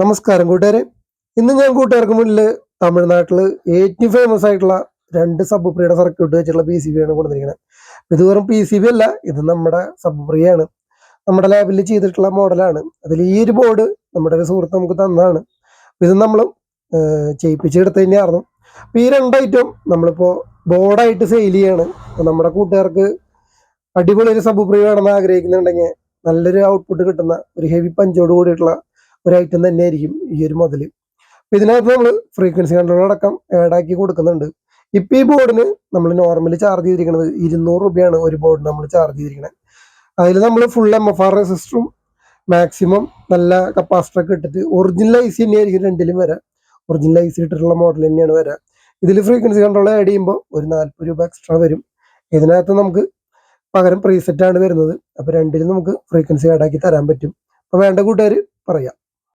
നമസ്കാരം കൂട്ടുകാരെ. ഇന്ന് ഞാൻ കൂട്ടുകാർക്ക് മുന്നിൽ തമിഴ്നാട്ടിൽ ഏറ്റവും ഫേമസ് ആയിട്ടുള്ള രണ്ട് സബ് പ്രിയുടെ സർക്യൂട്ട് വെച്ചിട്ടുള്ള പി സി ബി ആണ് കൊടുത്തിരിക്കുന്നത്. ഇത് വെറും പി സി ബി അല്ല, ഇത് നമ്മുടെ സബ് പ്രിയാണ്. നമ്മുടെ ലാബിൽ ചെയ്തിട്ടുള്ള മോഡലാണ്. അതിൽ ഈ ഒരു ബോർഡ് നമ്മുടെ ഒരു സുഹൃത്ത് നമുക്ക് തന്നതാണ്. ഇത് നമ്മൾ ചെയ്യിപ്പിച്ചെടുത്ത് തന്നെയായിരുന്നു. അപ്പോൾ ഈ രണ്ട് ഐറ്റം നമ്മളിപ്പോൾ ബോർഡായിട്ട് സെയിൽ ചെയ്യാണ്. നമ്മുടെ കൂട്ടുകാർക്ക് അടിപൊളി ഒരു സബ് പ്രി വേണമെന്ന് ആഗ്രഹിക്കുന്നുണ്ടെങ്കിൽ നല്ലൊരു ഔട്ട്പുട്ട് കിട്ടുന്ന ഒരു ഹെവി പഞ്ചോട് കൂടിയിട്ടുള്ള ഒരു ഐറ്റം തന്നെയായിരിക്കും ഈ ഒരു മുതൽ. ഇതിനകത്ത് നമ്മൾ ഫ്രീക്വൻസി കൺട്രോൾ അടക്കം ആഡാക്കി കൊടുക്കുന്നുണ്ട്. ഇപ്പം ഈ ബോർഡിന് നമ്മൾ നോർമലി ചാർജ് ചെയ്തിരിക്കുന്നത് 200 രൂപയാണ് ഒരു ബോർഡിന് നമ്മൾ ചാർജ് ചെയ്തിരിക്കുന്നത്. അതിൽ നമ്മൾ ഫുൾ MFR റെസിസ്റ്ററും മാക്സിമം നല്ല കപ്പാസിറ്ററൊക്കെ ഇട്ടിട്ട് ഒറിജിനൽ ഐ സി തന്നെയായിരിക്കും രണ്ടിലും വരാം. ഒറിജിനൽ ഐ സി ഇട്ടിട്ടുള്ള മോഡൽ തന്നെയാണ് വരാം. ഇതിൽ ഫ്രീക്വൻസി കൺട്രോൾ ആഡ് ചെയ്യുമ്പോൾ ഒരു 40 രൂപ എക്സ്ട്രാ വരും. ഇതിനകത്ത് നമുക്ക് പകരം പ്രീസെറ്റാണ് വരുന്നത്. അപ്പോൾ രണ്ടിലും നമുക്ക് ഫ്രീക്വൻസി ആഡാക്കി തരാൻ പറ്റും. അപ്പോൾ വേണ്ട കൂട്ടുകാർ പറയാം.